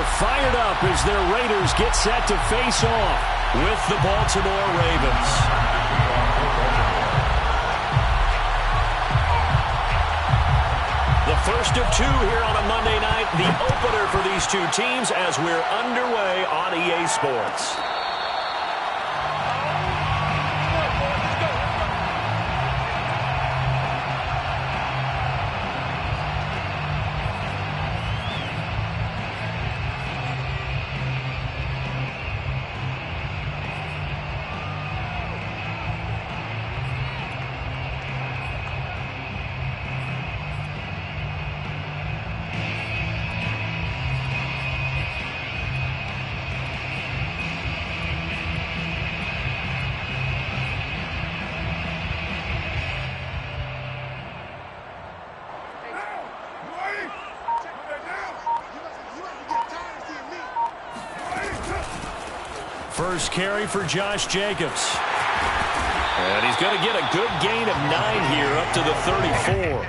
are fired up as their Raiders get set to face off with the Baltimore Ravens. The first of two here on a Monday night, the opener for these two teams as we're underway on EA Sports. First carry for Josh Jacobs. And he's going to get a good gain of 9 here up to the 34.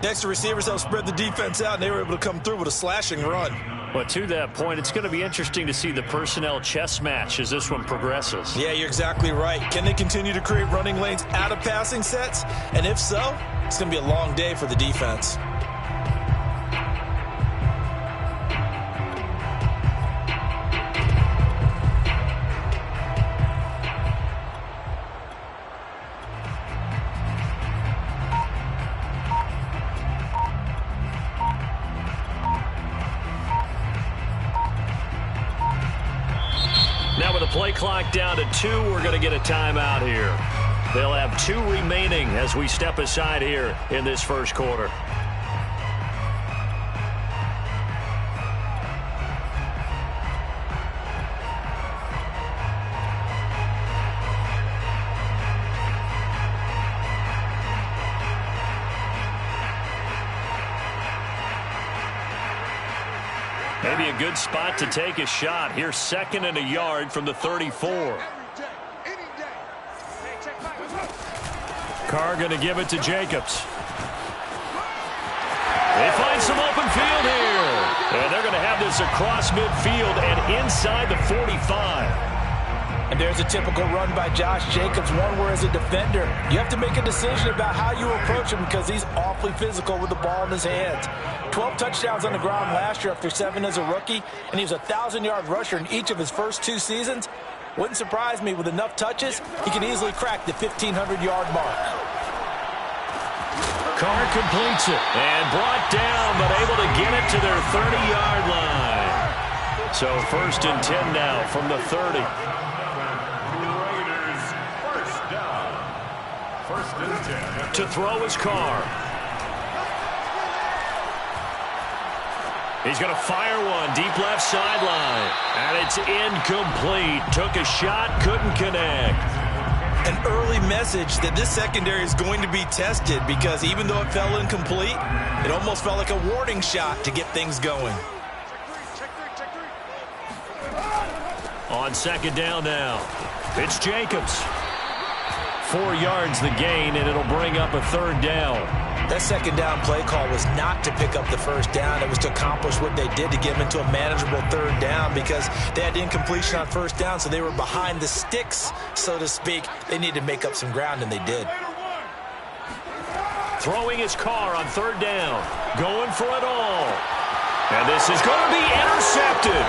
Next, receivers help spread the defense out, and they were able to come through with a slashing run. But to that point, it's going to be interesting to see the personnel chess match as this one progresses. Yeah, you're exactly right. Can they continue to create running lanes out of passing sets? And if so, it's going to be a long day for the defense. Now with the play clock down to 2, we're going to get a timeout here. They'll have 2 remaining as we step aside here in this first quarter. Maybe a good spot to take a shot. Here's 2nd and a yard from the 34. Carr going to give it to Jacobs. They find some open field here. And they're going to have this across midfield and inside the 45. And there's a typical run by Josh Jacobs, one where as a defender, you have to make a decision about how you approach him because he's awfully physical with the ball in his hands. 12 touchdowns on the ground last year after 7 as a rookie, and he was a 1,000-yard rusher in each of his first 2 seasons. Wouldn't surprise me with enough touches, he could easily crack the 1,500-yard mark. Carr completes it and brought down, but able to get it to their 30-yard line. So 1st and 10 now from the 30. To throw is Carr. He's going to fire one deep left sideline. And it's incomplete. Took a shot, couldn't connect. An early message that this secondary is going to be tested because even though it fell incomplete, it almost felt like a warning shot to get things going. On 2nd down now, it's Jacobs. 4 yards the gain, and it'll bring up a 3rd down. That 2nd down play call was not to pick up the 1st down. It was to accomplish what they did to get them into a manageable 3rd down because they had incompletion on 1st down, so they were behind the sticks, so to speak. They needed to make up some ground, and they did. Throwing his Carr on 3rd down. Going for it all. And this is going to be intercepted.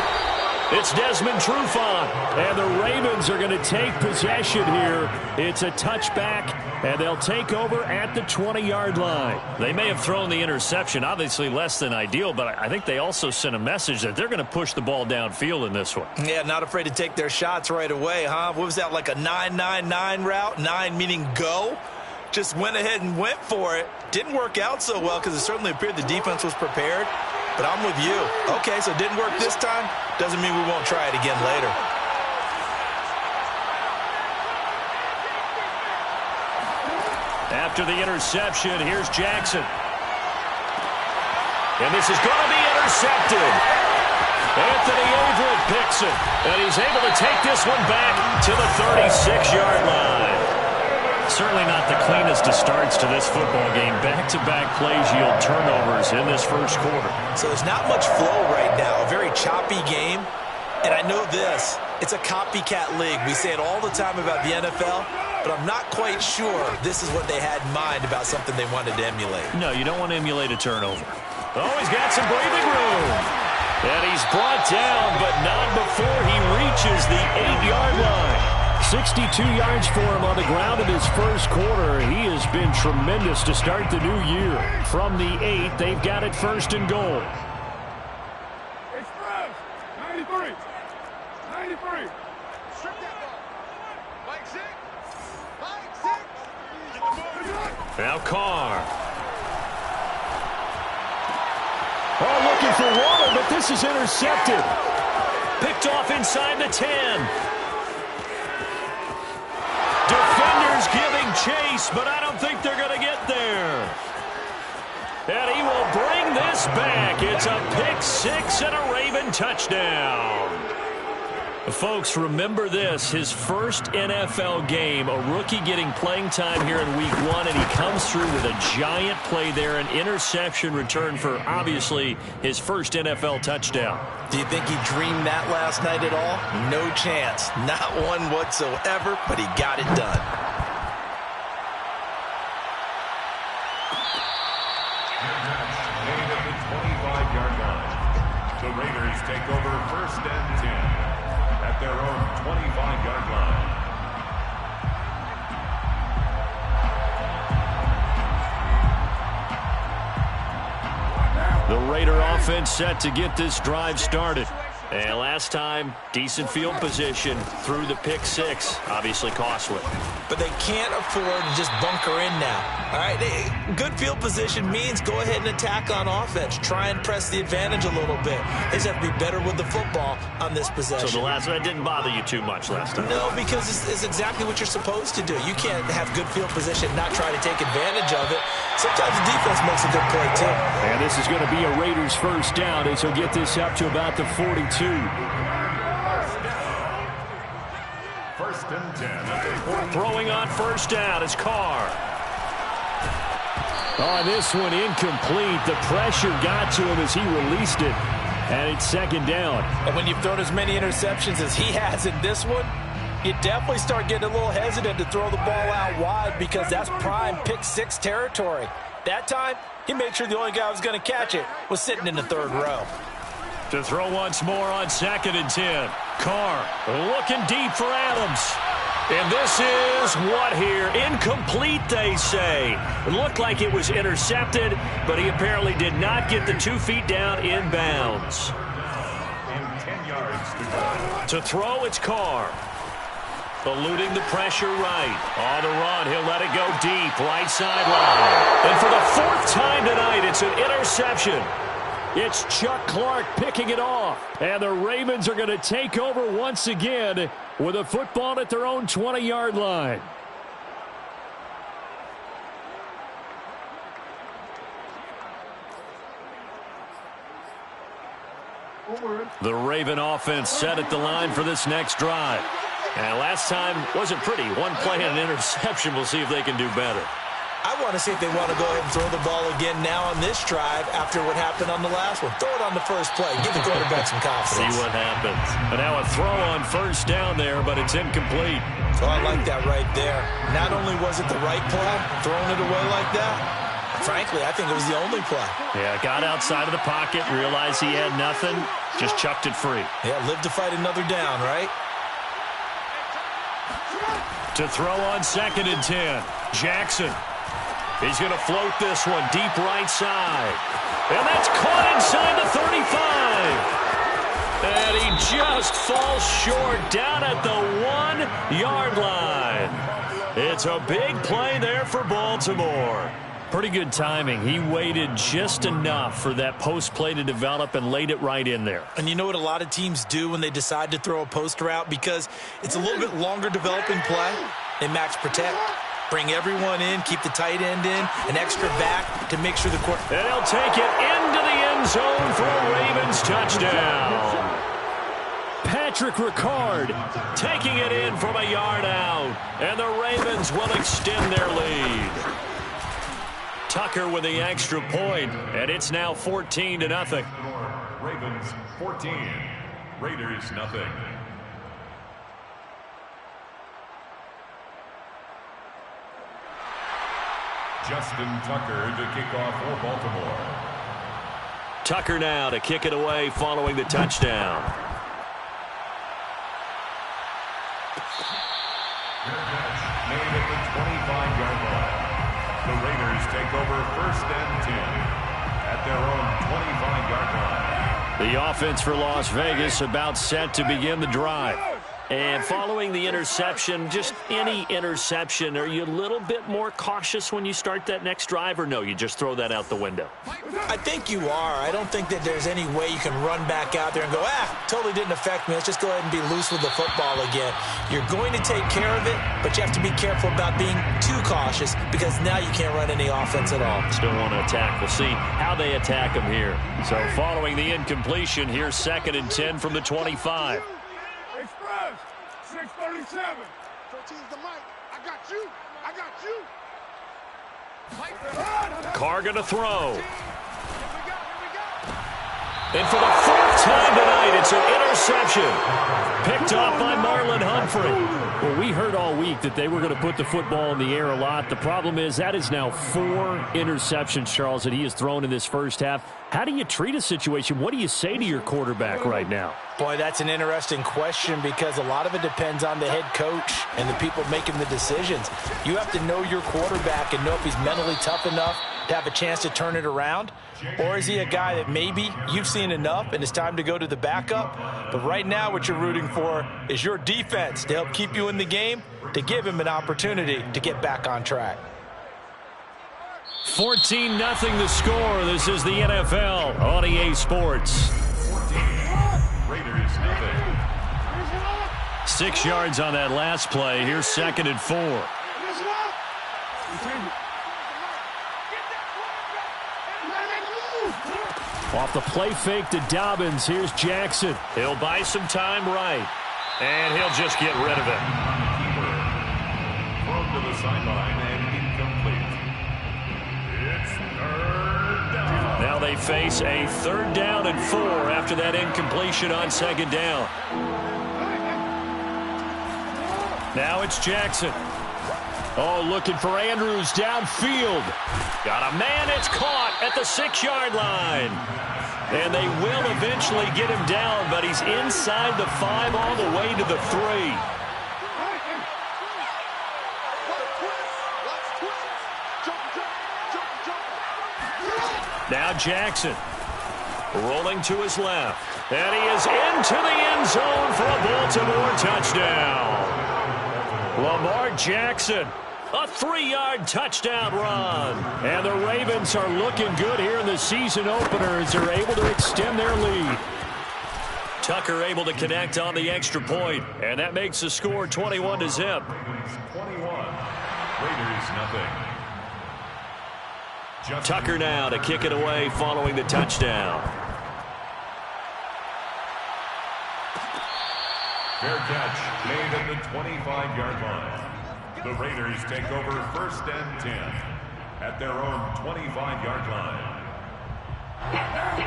It's Desmond Trufant, and the Ravens are going to take possession here. It's a touchback, and they'll take over at the 20-yard line. They may have thrown the interception, obviously less than ideal, but I think they also sent a message that they're going to push the ball downfield in this one. Yeah, not afraid to take their shots right away, huh? What was that, like a 9-9-9 route? 9 meaning go? Just went ahead and went for it. Didn't work out so well because it certainly appeared the defense was prepared. But I'm with you. Okay, so it didn't work this time. Doesn't mean we won't try it again later. After the interception, here's Jackson. And this is going to be intercepted. Anthony Averett picks it. And he's able to take this one back to the 36-yard line. Certainly not the cleanest of starts to this football game. Back-to-back plays yield turnovers in this first quarter. So there's not much flow right now. A very choppy game. And I know this. It's a copycat league. We say it all the time about the NFL, but I'm not quite sure this is what they had in mind about something they wanted to emulate. No, you don't want to emulate a turnover. Oh, he's got some breathing room. And he's brought down, but not before he reaches the 8-yard line. 62 yards for him on the ground in his first quarter. He has been tremendous to start the new year. From the 8, they've got it first and goal. Express, 93. 93. Strip that ball. Mike 6. Mike 6. Now Carr. Oh, looking for Waller, but this is intercepted. Picked off inside the 10. Defenders giving chase, but I don't think they're going to get there. And he will bring this back. It's a pick 6 and a Raven touchdown. Folks, remember this, his first NFL game, a rookie getting playing time here in week 1, and he comes through with a giant play there, an interception return for, obviously, his first NFL touchdown. Do you think he dreamed that last night at all? No chance. Not one whatsoever, but he got it done. Made at the 25-yard line. The Raiders take over first and 10. At their own 25-yard line. The Raider offense set to get this drive started. And last time, decent field position through the pick 6. Obviously costly. But they can't afford to just bunker in now. All right, good field position means go ahead and attack on offense. Try and press the advantage a little bit. They just have to be better with the football on this possession. So that didn't bother you too much last time? No, because it's exactly what you're supposed to do. You can't have good field position and not try to take advantage of it. Sometimes the defense makes a good play, too. And this is going to be a Raiders first down as he'll get this up to about the 42. First and 10 at the 40. Throwing on first down is Carr. Oh, this one incomplete. The pressure got to him as he released it. And it's second down. And when you've thrown as many interceptions as he has in this one, you definitely start getting a little hesitant to throw the ball out wide because that's prime pick 6 territory. That time, he made sure the only guy who was going to catch it was sitting in the third row. To throw once more on second and 10. Carr looking deep for Adams. And this is what here? Incomplete, they say. It looked like it was intercepted, but he apparently did not get the 2 feet down in bounds. In 10 yards to go. To throw, it's Carr. Eluding the pressure right. On the run, he'll let it go deep, right sideline. And for the 4th time tonight, it's an interception. It's Chuck Clark picking it off. And the Ravens are going to take over once again with a football at their own 20-yard line. The Raven offense set at the line for this next drive. And last time wasn't pretty. One play and an interception. We'll see if they can do better. I want to see if they want to go ahead and throw the ball again now on this drive after what happened on the last one. Throw it on the first play. Give the quarterback some confidence. See what happens. And now a throw on first down there, but it's incomplete. Oh, I like that right there. Not only was it the right play, throwing it away like that, frankly, I think it was the only play. Yeah, got outside of the pocket, realized he had nothing, just chucked it free. Yeah, live to fight another down, right? To throw on second and 10, Jackson. He's going to float this one deep right side. And that's caught inside the 35. And he just falls short down at the 1-yard line. It's a big play there for Baltimore. Pretty good timing. He waited just enough for that post play to develop and laid it right in there. And you know what a lot of teams do when they decide to throw a post route? Because it's a little bit longer developing play. They max protect. Bring everyone in, keep the tight end in, an extra back to make sure the court. And he'll take it into the end zone for a Ravens touchdown. Patrick Ricard taking it in from a yard out. And the Ravens will extend their lead. Tucker with the extra point, and it's now 14-0. Ravens 14, Raiders nothing. Justin Tucker to kick off for Baltimore. Tucker now to kick it away following the touchdown. Made at the 25-yard line. The Raiders take over 1st and 10 at their own 25-yard line. The offense for Las Vegas about set to begin the drive. And following the interception, just any interception, are you a little bit more cautious when you start that next drive, or no, you just throw that out the window? I think you are. I don't think that there's any way you can run back out there and go, totally didn't affect me. Let's just go ahead and be loose with the football again. You're going to take care of it, but you have to be careful about being too cautious because now you can't run any offense at all. Still want to attack. We'll see how they attack him here. So following the incompletion, here's 2nd and 10 from the 25. 637. 13's the mic. I got you. I got you. Carr going to throw. And for the 4th time tonight, it's an interception. Picked off by Marlon Humphrey. Well, we heard all week that they were going to put the football in the air a lot. The problem is that is now 4 interceptions, Charles, that he has thrown in this first half. How do you treat a situation? What do you say to your quarterback right now? Boy, that's an interesting question because a lot of it depends on the head coach and the people making the decisions. You have to know your quarterback and know if he's mentally tough enough to have a chance to turn it around, or is he a guy that maybe you've seen enough and it's time to go to the backup? But right now what you're rooting for is your defense to help keep you in the game, to give him an opportunity to get back on track. 14-0 the score. This is the NFL on EA Sports. 14, Raiders nothing. 6 yards on that last play. Here's 2nd and 4. Off the play fake to Dobbins. Here's Jackson. He'll buy some time right, and he'll just get rid of it. Thrown to the sideline and incomplete. It's 3rd down. Now they face a 3rd down and 4 after that incompletion on 2nd down. Now it's Jackson. Oh, looking for Andrews downfield. Got a man. It's caught at the 6-yard line. And they will eventually get him down, but he's inside the 5 all the way to the 3. Now Jackson rolling to his left. And he is into the end zone for a Baltimore touchdown. Lamar Jackson, a 3-yard touchdown run. And the Ravens are looking good here in the season opener as they're able to extend their lead. Tucker able to connect on the extra point, and that makes the score 21-0. 21, Raiders nothing. Tucker now to kick it away following the touchdown. Fair catch made at the 25-yard line. The Raiders take over 1st and 10 at their own 25-yard line.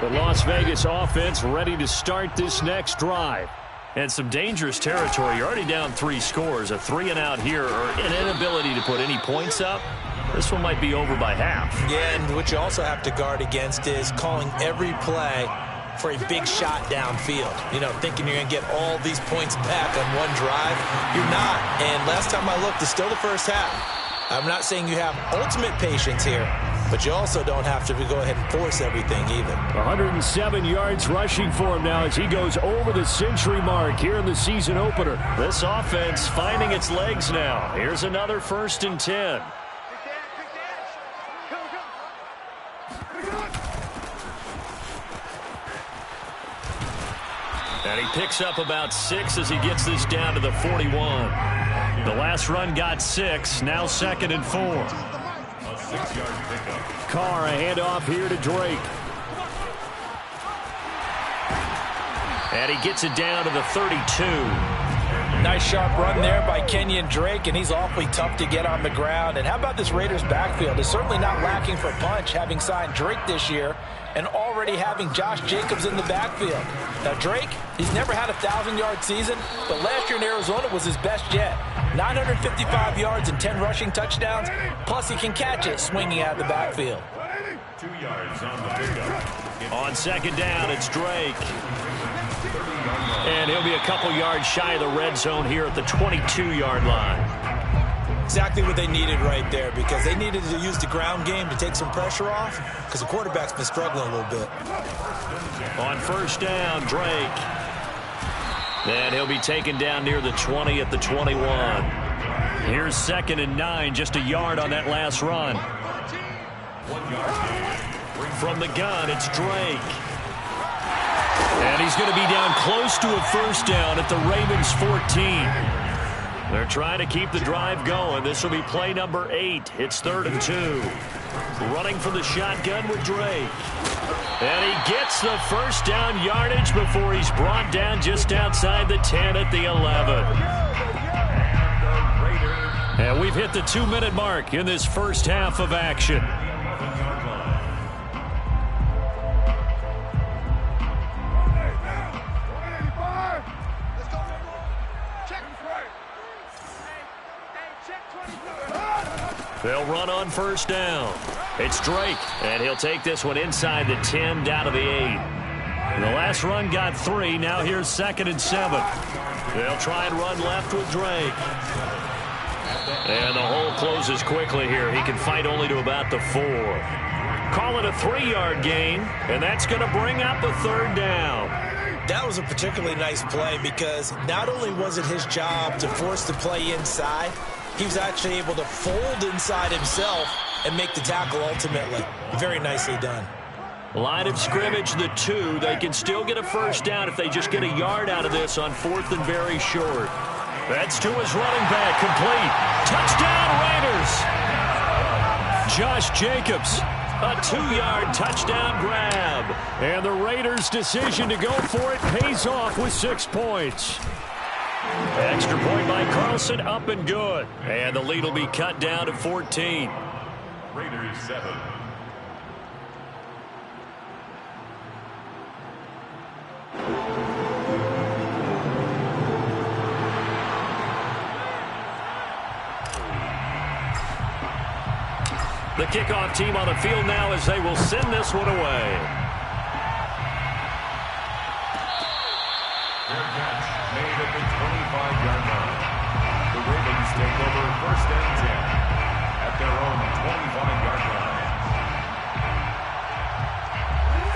The Las Vegas offense ready to start this next drive. And some dangerous territory. You're already down 3 scores. A 3-and-out here, or an inability to put any points up. This one might be over by half. Yeah, and what you also have to guard against is calling every play for a big shot downfield. You know, thinking you're going to get all these points back on one drive. You're not. And last time I looked, it's still the first half. I'm not saying you have ultimate patience here, but you also don't have to go ahead and force everything either. 107 yards rushing for him now as he goes over the century mark here in the season opener. This offense finding its legs now. Here's another 1st and 10. And he picks up about 6 as he gets this down to the 41. The last run got 6. Now 2nd and 4. A 6-yard pickup. Carr, a handoff here to Drake. And he gets it down to the 32. Nice sharp run there by Kenyon Drake, and he's awfully tough to get on the ground. And how about this Raiders backfield? It's certainly not lacking for punch, having signed Drake this year and already having Josh Jacobs in the backfield. Now Drake, he's never had a 1,000-yard season, but last year in Arizona was his best yet. 955 yards and 10 rushing touchdowns, plus he can catch it swinging out of the backfield. 2 yards on the pickup. On second down, it's Drake. And he'll be a couple yards shy of the red zone here at the 22-yard line. Exactly what they needed right there, because they needed to use the ground game to take some pressure off, because the quarterback's been struggling a little bit. On first down, Drake. And he'll be taken down near the 20 at the 21. Here's 2nd and 9, just a yard on that last run. 1 yard. From the gun, it's Drake. And he's going to be down close to a first down at the Ravens 14. They're trying to keep the drive going. This will be play number 8. It's 3rd and 2. Running from the shotgun with Drake. And he gets the first down yardage before he's brought down just outside the 10 at the 11. And we've hit the 2-minute mark in this first half of action. They'll run on first down. It's Drake, and he'll take this one inside the 10, down to the 8. And the last run got 3. Now here's 2nd and 7. They'll try and run left with Drake. And the hole closes quickly here. He can fight only to about the 4. Call it a 3-yard gain, and that's going to bring up the 3rd down. That was a particularly nice play, because not only was it his job to force the play inside, he was actually able to fold inside himself and make the tackle ultimately. Very nicely done. Line of scrimmage, the 2. They can still get a first down if they just get a yard out of this on 4th and very short. That's to his running back, complete. Touchdown, Raiders! Josh Jacobs, a 2-yard touchdown grab. And the Raiders' decision to go for it pays off with 6 points. Extra point by Carlson, up and good. And the lead will be cut down to 14. Raiders 7. The kickoff team on the field now as they will send this one away. Their catch made at the 25-yard line. The Ravens take over 1st and 10 at their own 25-yard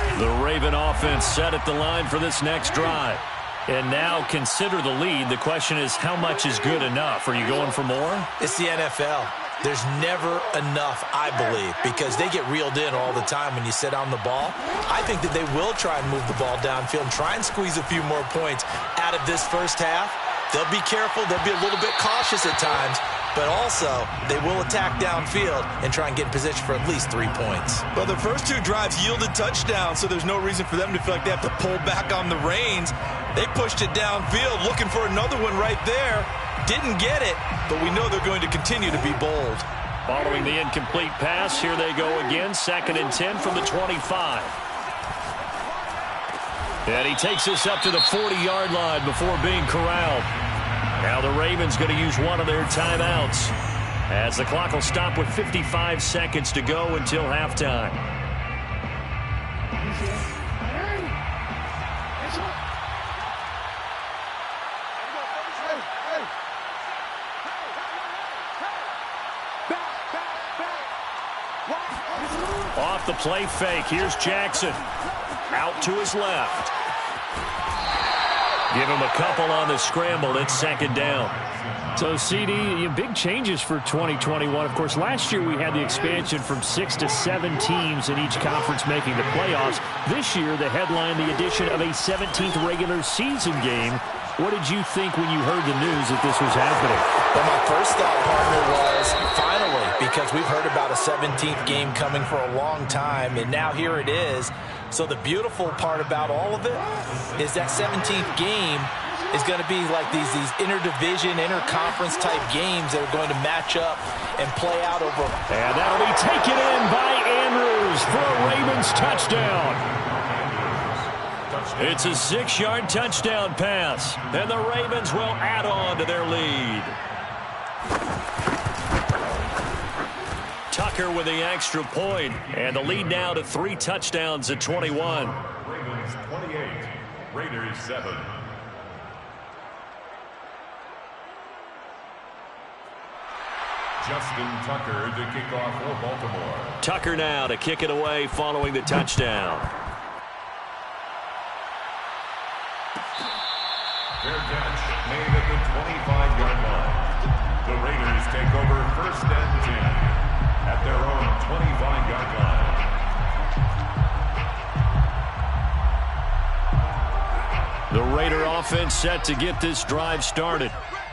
line. The Raven offense set at the line for this next drive. And now consider the lead. The question is, how much is good enough? Are you going for more? It's the NFL. There's never enough, I believe, because they get reeled in all the time when you sit on the ball. I think that they will try and move the ball downfield and try and squeeze a few more points out of this first half. They'll be careful. They'll be a little bit cautious at times, but also they will attack downfield and try and get in position for at least 3 points. Well, the first 2 drives yielded touchdowns, so there's no reason for them to feel like they have to pull back on the reins. They pushed it downfield, looking for another one right there. Didn't get it, but we know they're going to continue to be bold. Following the incomplete pass, here they go again. 2nd and 10 from the 25. And he takes this up to the 40-yard line before being corralled. Now the Ravens going to use one of their timeouts, as the clock will stop with 55 seconds to go until halftime. Off the play fake, here's Jackson. Out to his left. Give him a couple on the scramble. It's 2nd down. So, CD, big changes for 2021. Of course, last year we had the expansion from 6 to 7 teams in each conference making the playoffs. This year, they headlined the addition of a 17th regular season game. What did you think when you heard the news that this was happening? Well, my first thought, partner, was finally, because we've heard about a 17th game coming for a long time, and now here it is. So the beautiful part about all of it is that 17th game is going to be like these interdivision, interconference type games that are going to match up and play out over. And that'll be taken in by Andrews for a Ravens touchdown. It's a 6-yard touchdown pass, and the Ravens will add on to their lead. Tucker with the extra point, and the lead now to 3 touchdowns at 21. Ravens 28, Raiders 7. Justin Tucker to kick off for Baltimore. Tucker now to kick it away following the touchdown. Fair catch made at the 25-yard line. The Raiders take over 1st and 10 at their own 25-yard line. The Raider offense set to get this drive started.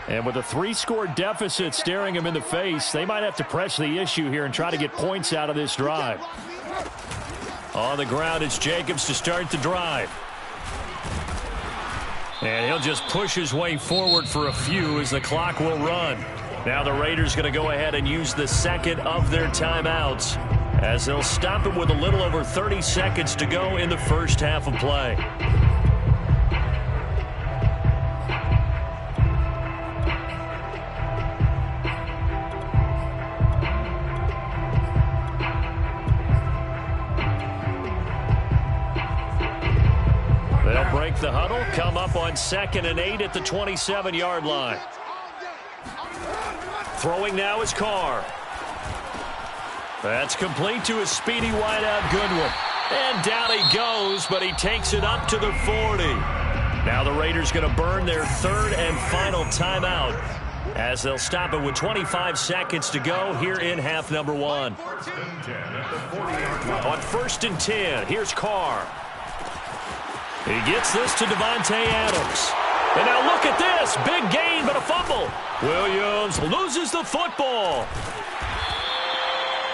And with a 3-score deficit staring him in the face, they might have to press the issue here and try to get points out of this drive. On the ground, it's Jacobs to start the drive. And he'll just push his way forward for a few as the clock will run. Now the Raiders going to go ahead and use the second of their timeouts as they'll stop it with a little over 30 seconds to go in the first half of play. They'll break the huddle, come up on 2nd and 8 at the 27-yard line. Throwing now is Carr. That's complete to his speedy wideout Goodwin. And down he goes, but he takes it up to the 40. Now the Raiders going to burn their 3rd and final timeout as they'll stop it with 25 seconds to go here in half number 1. On 1st and 10, here's Carr. He gets this to Devontae Adams. And now look at this. Big gain, but a fumble. Williams loses the football.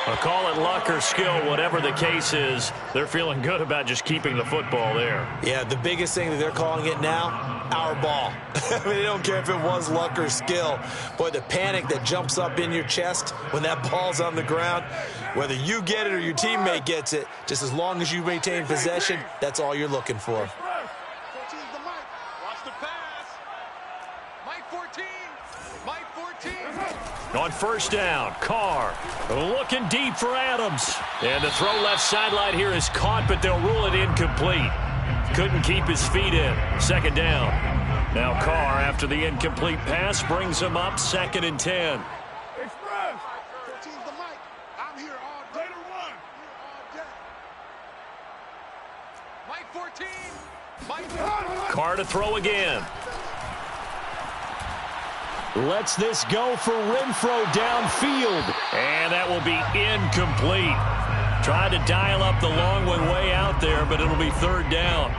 I'll call it luck or skill, whatever the case is. They're feeling good about just keeping the football there. Yeah, the biggest thing that they're calling it now, our ball. I mean, they don't care if it was luck or skill. Boy, the panic that jumps up in your chest when that ball's on the ground, whether you get it or your teammate gets it, just as long as you maintain possession, that's all you're looking for. On 1st down, Carr looking deep for Adams. And the throw left sideline here is caught, but they'll rule it incomplete. Couldn't keep his feet in. 2nd down. Now Carr, after the incomplete pass, brings him up 2nd and 10. I'm here all day to run. Mike 14. Carr to throw again. Lets this go for Renfro downfield. And that will be incomplete. Tried to dial up the long one way out there, but it'll be 3rd down.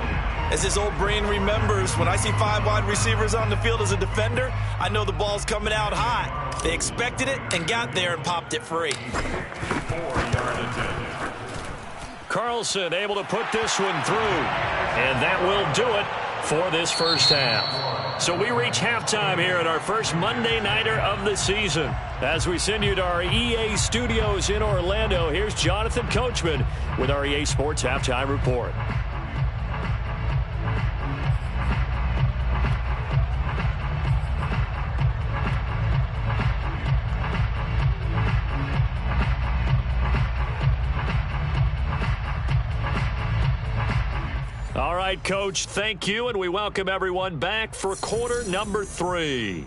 As his old brain remembers, when I see 5 wide receivers on the field as a defender, I know the ball's coming out hot. They expected it and got there and popped it free. 4-yard attempt. Carlson able to put this one through. And that will do it for this first half. So we reach halftime here at our first Monday Nighter of the season. As we send you to our EA studios in Orlando, here's Jonathan Coachman with our EA Sports Halftime Report. All right, Coach, thank you, and we welcome everyone back for quarter number 3.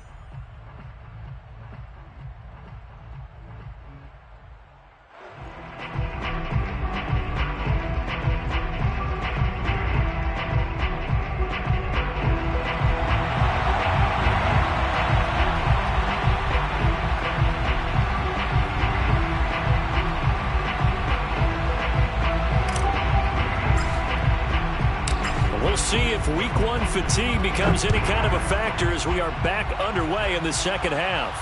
We'll see if week 1 fatigue becomes any kind of a factor as we are back underway in the second half.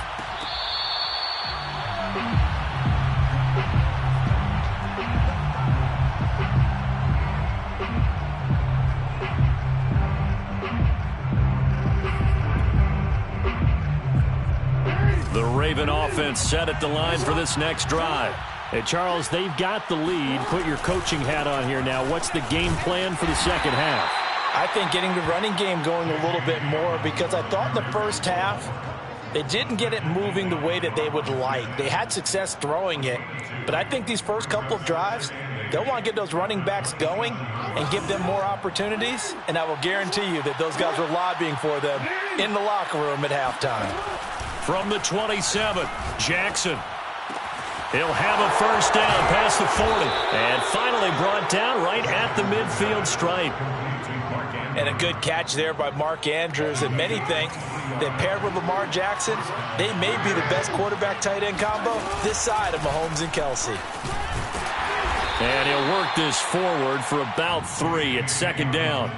Raven offense set at the line for this next drive. Hey, Charles, they've got the lead. Put your coaching hat on here now. What's the game plan for the second half? I think getting the running game going a little bit more, because I thought in the first half they didn't get it moving the way that they would like. They had success throwing it, but I think these first couple of drives, they'll want to get those running backs going and give them more opportunities, and I will guarantee you that those guys were lobbying for them in the locker room at halftime. From the 27, Jackson. He'll have a first down past the 40. And finally brought down right at the midfield stripe. And a good catch there by Mark Andrews. And many think that paired with Lamar Jackson, they may be the best quarterback-tight end combo this side of Mahomes and Kelsey. And he'll work this forward for about 3 at second down.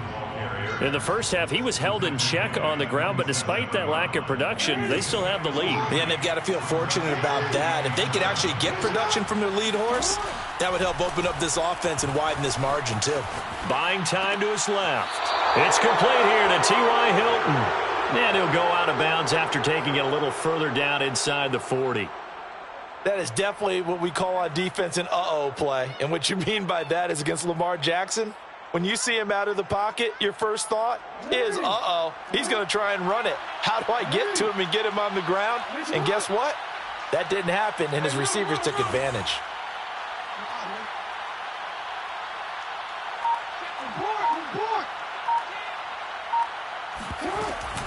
In the first half, he was held in check on the ground, but despite that lack of production, they still have the lead. Yeah, and they've got to feel fortunate about that. If they could actually get production from their lead horse, that would help open up this offense and widen this margin, too. Buying time to his left. It's complete here to T.Y. Hilton. And he'll go out of bounds after taking it a little further down inside the 40. That is definitely what we call on defense an uh-oh play. And what you mean by that is against Lamar Jackson, when you see him out of the pocket, your first thought is, uh-oh, he's going to try and run it. How do I get to him and get him on the ground? And guess what? That didn't happen, and his receivers took advantage.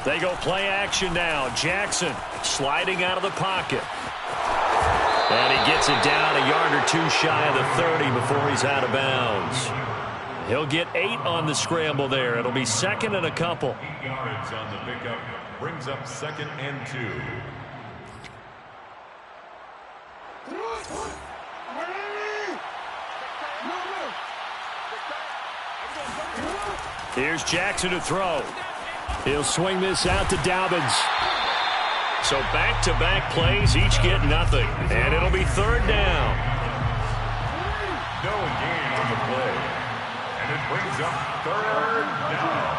They go play action now. Jackson sliding out of the pocket. And he gets it down a yard or two shy of the 30 before he's out of bounds. He'll get 8 on the scramble there. It'll be second and a couple. 8 yards on the pickup. Brings up 2nd and 2. Here's Jackson to throw. He'll swing this out to Dobbins. So back-to-back plays, each get nothing. And it'll be 3rd down. No gain on the play. And it brings up 3rd down.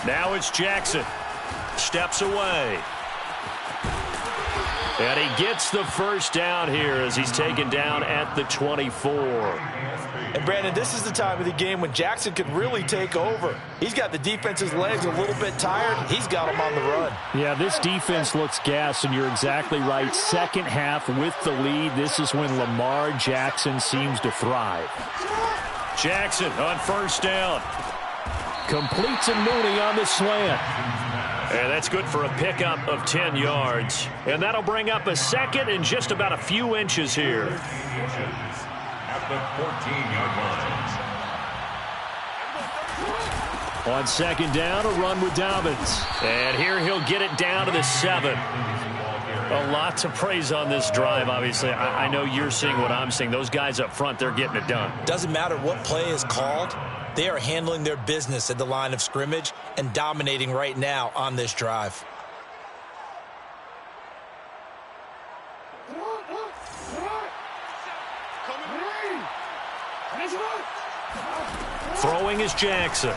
Now it's Jackson. Steps away. And he gets the first down here as he's taken down at the 24. And, Brandon, this is the time of the game when Jackson could really take over. He's got the defense's legs a little bit tired. He's got them on the run. Yeah, this defense looks gassed, and you're exactly right. Second half with the lead, this is when Lamar Jackson seems to thrive. Jackson on first down. Completes a Mooney on the slant. And that's good for a pickup of 10 yards. And that'll bring up a second and just about a few inches here. At the 14-yard line. On second down, a run with Dobbins. And here he'll get it down to the 7. A lot to praise on this drive, obviously. I know you're seeing what I'm seeing. Those guys up front, they're getting it done. Doesn't matter what play is called. They are handling their business at the line of scrimmage and dominating right now on this drive. Throwing is Jackson.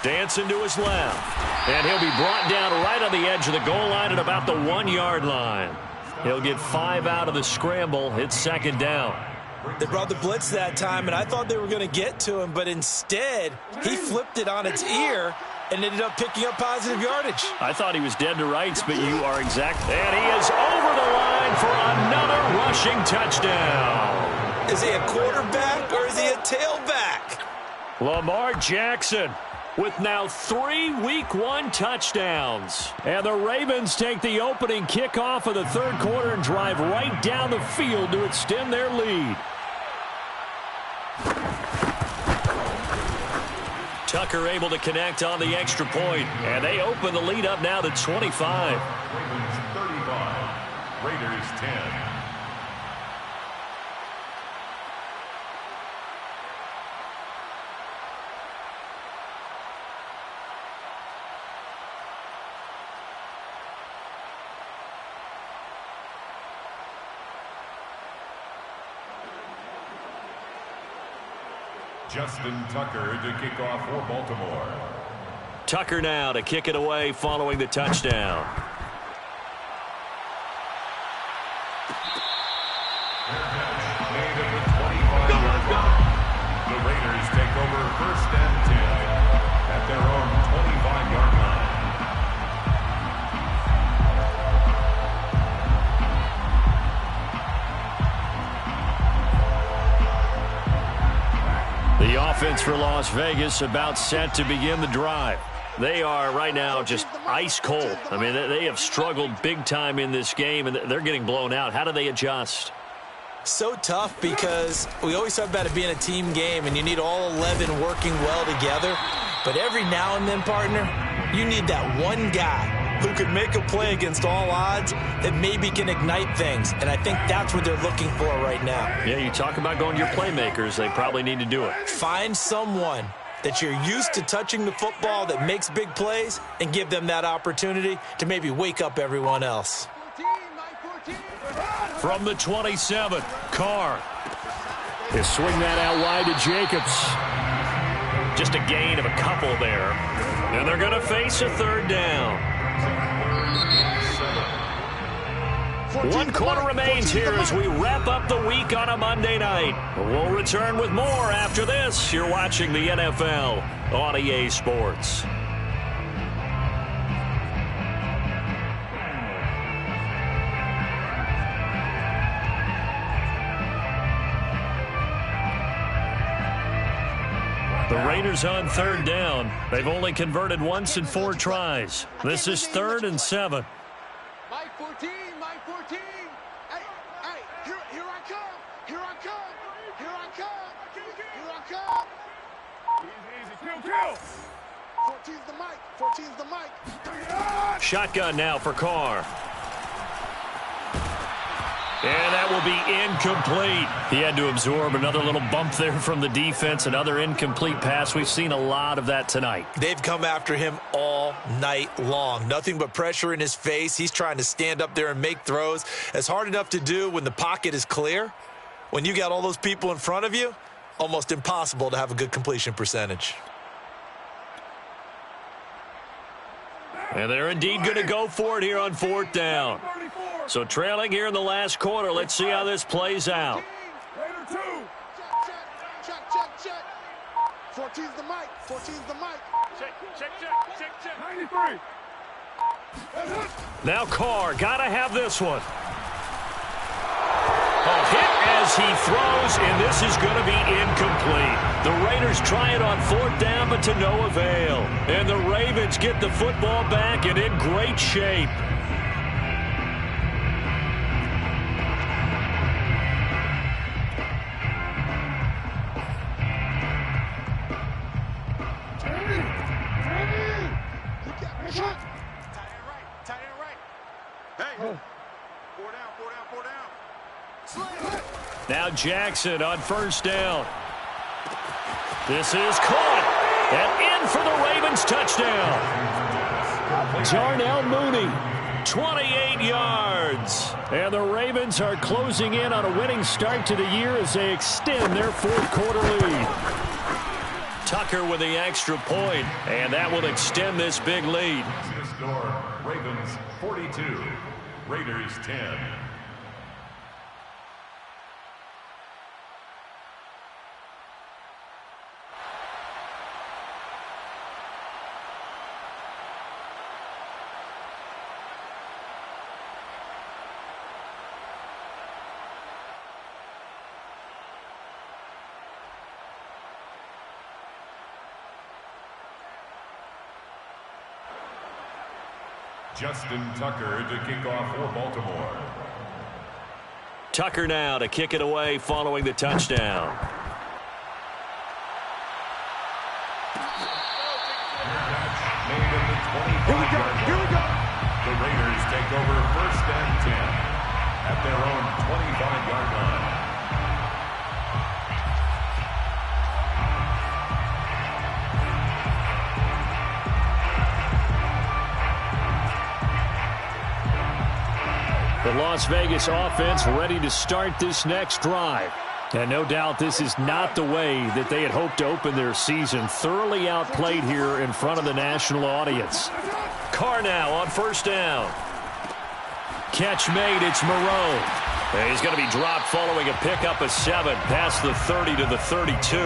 Dancing to his left. And he'll be brought down right on the edge of the goal line at about the 1-yard line. He'll get 5 out of the scramble. It's 2nd down. They brought the blitz that time, and I thought they were going to get to him, but instead, he flipped it on its ear and ended up picking up positive yardage. I thought he was dead to rights, but you are exact. And he is over the line for another rushing touchdown. Is he a quarterback or is he a tailback? Lamar Jackson with now 3 Week 1 touchdowns. And the Ravens take the opening kickoff of the 3rd quarter and drive right down the field to extend their lead. Tucker able to connect on the extra point, and they open the lead up now to 25. Ravens 35, Raiders 10. Justin Tucker to kick off for Baltimore. Tucker now to kick it away following the touchdown. Made at the 25-yard line. The Raiders take over 1st and 10 at their own 25-yard line. The offense for Las Vegas about set to begin the drive. They are right now just ice cold. I mean, they have struggled big time in this game, and they're getting blown out. How do they adjust? So tough because we always talk about it being a team game, and you need all 11 working well together. But every now and then, partner, you need that one guy who could make a play against all odds that maybe can ignite things. And I think that's what they're looking for right now. Yeah, you talk about going to your playmakers. They probably need to do it. Find someone that you're used to touching the football that makes big plays and give them that opportunity to maybe wake up everyone else. From the 27, Carr. They swing that out wide to Jacobs. Just a gain of a couple there. And they're going to face a 3rd down. 1 quarter remains here as we wrap up the week on a Monday night. We'll return with more after this. You're watching the NFL on EA Sports. The Raiders on 3rd down. They've only converted once in 4 tries. This is 3rd and 7. Mike 14, Mike 14. Hey, here I come. Here I come. Here I come. Here I come. Easy, kill. 14's the mic. 14's the mic. Shotgun now for Carr. And that will be incomplete. He had to absorb another little bump there from the defense, another incomplete pass. We've seen a lot of that tonight. They've come after him all night long. Nothing but pressure in his face. He's trying to stand up there and make throws. It's hard enough to do when the pocket is clear. When you got all those people in front of you, almost impossible to have a good completion percentage. And they're indeed going to go for it here on 4th down. So trailing here in the last quarter. Let's see how this plays out. Check. 14's the mic. 14's the mic. Check. 93. Now Carr, got to have this one. A hit as he throws, and this is going to be incomplete. The Raiders try it on 4th down, but to no avail. And the Ravens get the football back and in great shape. Tight end right. Hey. 4 down. Now Jackson on 1st down. This is caught. And in for the Ravens touchdown. Darnell Mooney, 28 yards. And the Ravens are closing in on a winning start to the year as they extend their 4th quarter lead. Tucker with the extra point, and that will extend this big lead. Score, Ravens 42, Raiders 10. Justin Tucker to kick off for Baltimore. Tucker now to kick it away following the touchdown. Made at the 25-yard line. The Raiders take over 1st and 10 at their own 25-yard line. The Las Vegas offense ready to start this next drive. And no doubt this is not the way that they had hoped to open their season. Thoroughly outplayed here in front of the national audience. Carr now on first down. Catch made, it's Moreau. And he's going to be dropped following a pickup of 7 past the 30 to the 32.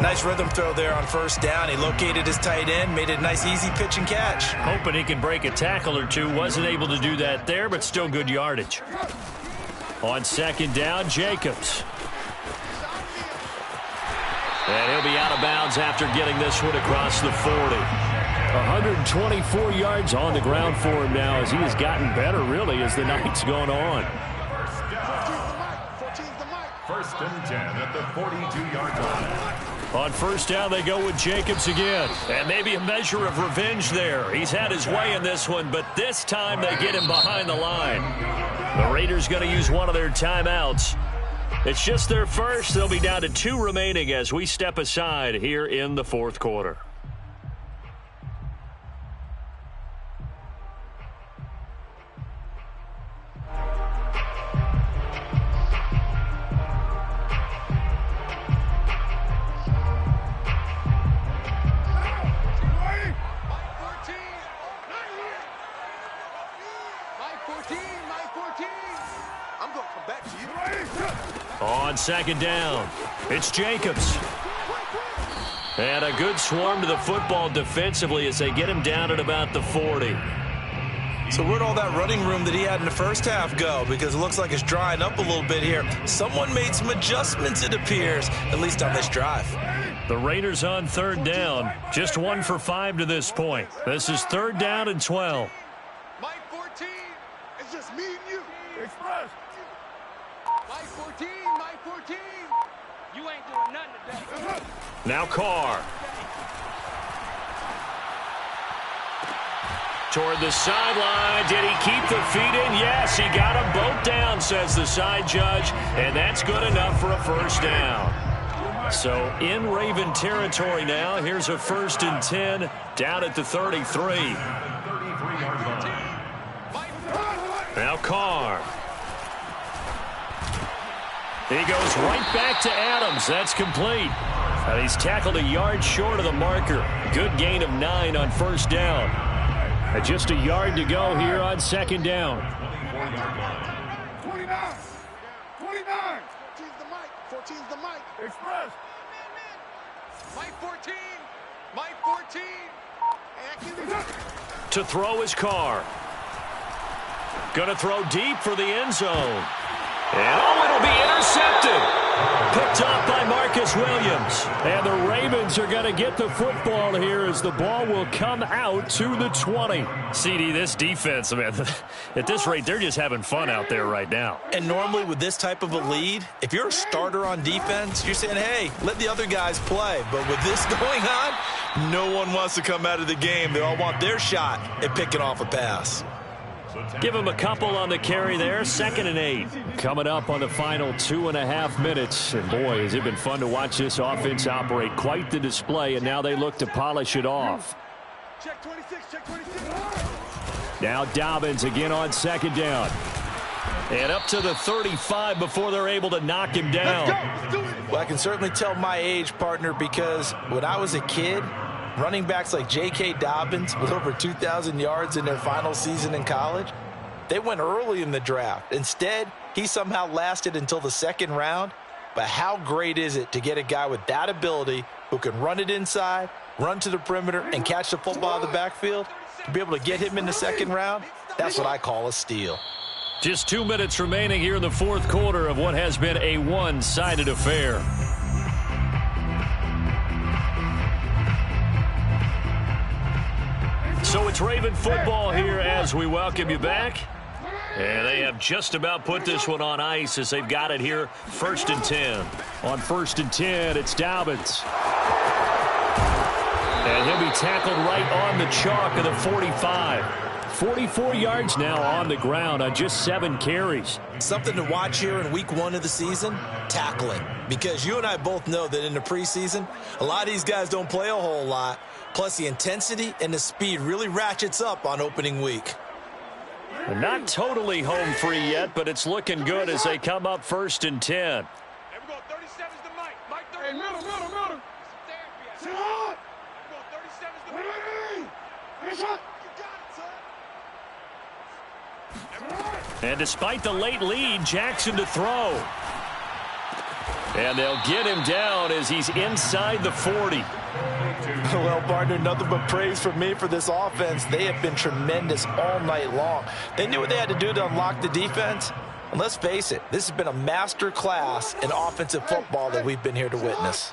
Nice rhythm throw there on first down. He located his tight end, made it a nice easy pitch and catch. Hoping he can break a tackle or two. Wasn't able to do that there, but still good yardage. On second down, Jacobs. And he'll be out of bounds after getting this one across the 40. 124 yards on the ground for him now as he has gotten better, really, as the night's gone on. First and 10 at the 42-yard line. On first down, they go with Jacobs again. And maybe a measure of revenge there. He's had his way in this one, but this time they get him behind the line. The Raiders going to use one of their timeouts. It's just their first. They'll be down to 2 remaining as we step aside here in the fourth quarter. On second down, it's Jacobs. And a good swarm to the football defensively as they get him down at about the 40. So where'd all that running room that he had in the first half go? Because it looks like it's drying up a little bit here. Someone made some adjustments, it appears, at least on this drive. The Raiders on third down, just 1 for 5 to this point. This is third down and 12. Mike 14, it's just me and you. Express. Mike 14, Mike 14. You ain't doing nothing today. Now Carr. Toward the sideline. Did he keep the feet in? Yes, he got them both down, says the side judge. And that's good enough for a first down. So in Raven territory now. Here's a 1st and 10 down at the 33. Now Carr. He goes right back to Adams. That's complete. And he's tackled a yard short of the marker. Good gain of 9 on first down. And just a yard to go here on second down. 29. 29. 14's the mic. 14's the mic. Express. Mike 14. Mike 14. To throw his Carr. Gonna throw deep for the end zone. And oh, it'll be intercepted. Picked off by Marcus Williams. And the Ravens are going to get the football here as the ball will come out to the 20. CD, this defense, man, at this rate, they're just having fun out there right now. And normally with this type of a lead, if you're a starter on defense, you're saying, hey, let the other guys play. But with this going on, no one wants to come out of the game. They all want their shot at picking off a pass. Give him a couple on the carry there. 2nd and 8. Coming up on the final 2.5 minutes. And boy, has it been fun to watch this offense operate. Quite the display, and now they look to polish it off. Check 26, check 26. Now Dobbins again on second down. And up to the 35 before they're able to knock him down. Let's go. Let's do it. Well, I can certainly tell my age, partner, because when I was a kid, running backs like J.K. Dobbins with over 2,000 yards in their final season in college, they went early in the draft. Instead, he somehow lasted until the 2nd round. But how great is it to get a guy with that ability who can run it inside, run to the perimeter, and catch the football out of the backfield? To be able to get him in the 2nd round, that's what I call a steal. Just 2 minutes remaining here in the fourth quarter of what has been a one-sided affair. So it's Raven football here as we welcome you back. And they have just about put this one on ice as they've got it here. 1st and 10. On 1st and 10, it's Dobbins. And he'll be tackled right on the chalk of the 45. 44 yards now on the ground on just 7 carries. Something to watch here in week 1 of the season, tackling. Because you and I both know that in the preseason, a lot of these guys don't play a whole lot. Plus, the intensity and the speed really ratchets up on opening week. Not totally home free yet, but it's looking good as they come up 1st and 10. Hey, we go 37's the Mike. Mike 30. Hey, middle. Sit up. We go 37's the Mike. You got it, son. And despite the late lead, Jackson to throw. And they'll get him down as he's inside the 40. Well, partner, nothing but praise from me for this offense. They have been tremendous all night long. They knew what they had to do to unlock the defense. And let's face it, this has been a master class in offensive football that we've been here to witness.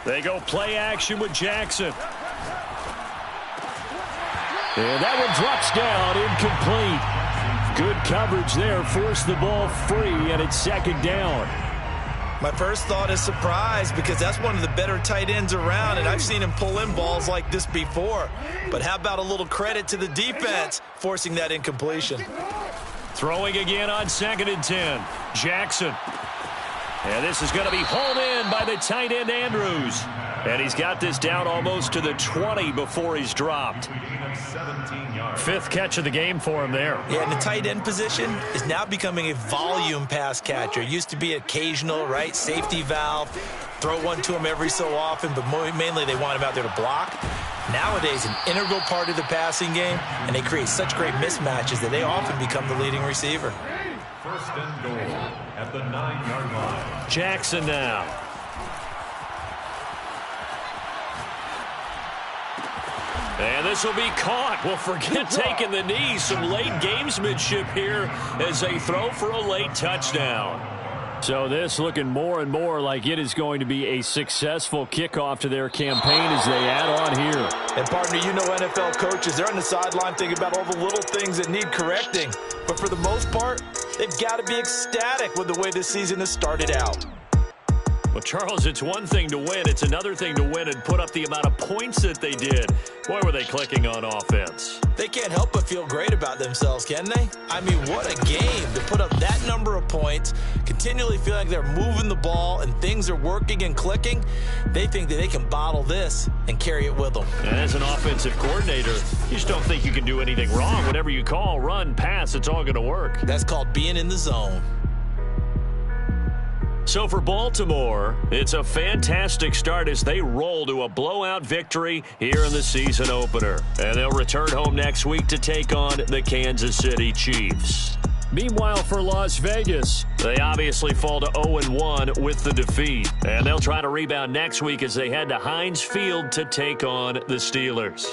They go play action with Jackson. And that one drops down, incomplete. Good coverage there, forced the ball free, and it's 2nd down. My first thought is surprise because that's one of the better tight ends around, and I've seen him pull in balls like this before. But how about a little credit to the defense forcing that incompletion? Throwing again on 2nd and 10. Jackson. And this is going to be hauled in by the tight end, Andrews. And he's got this down almost to the 20 before he's dropped. 5th catch of the game for him there. Yeah, and the tight end position is now becoming a volume pass catcher. It used to be occasional, right? Safety valve. Throw one to him every so often, but mainly they want him out there to block. Nowadays, an integral part of the passing game, and they create such great mismatches that they often become the leading receiver. 1st and goal at the 9-yard line. Jackson now. And this will be caught. Well, forget taking the knee. Some late gamesmanship here as they throw for a late touchdown. So this looking more and more like it is going to be a successful kickoff to their campaign as they add on here. And, partner, you know NFL coaches, they're on the sideline thinking about all the little things that need correcting. But for the most part, they've got to be ecstatic with the way this season has started out. Well, Charles, it's one thing to win. It's another thing to win and put up the amount of points that they did. Boy, were they clicking on offense. They can't help but feel great about themselves, can they? I mean, what a game to put up that number of points, continually feel like they're moving the ball and things are working and clicking. They think that they can bottle this and carry it with them. And as an offensive coordinator, you just don't think you can do anything wrong. Whatever you call, run, pass, it's all going to work. That's called being in the zone. So for Baltimore, it's a fantastic start as they roll to a blowout victory here in the season opener. And they'll return home next week to take on the Kansas City Chiefs. Meanwhile, for Las Vegas, they obviously fall to 0-1 with the defeat. And they'll try to rebound next week as they head to Heinz Field to take on the Steelers.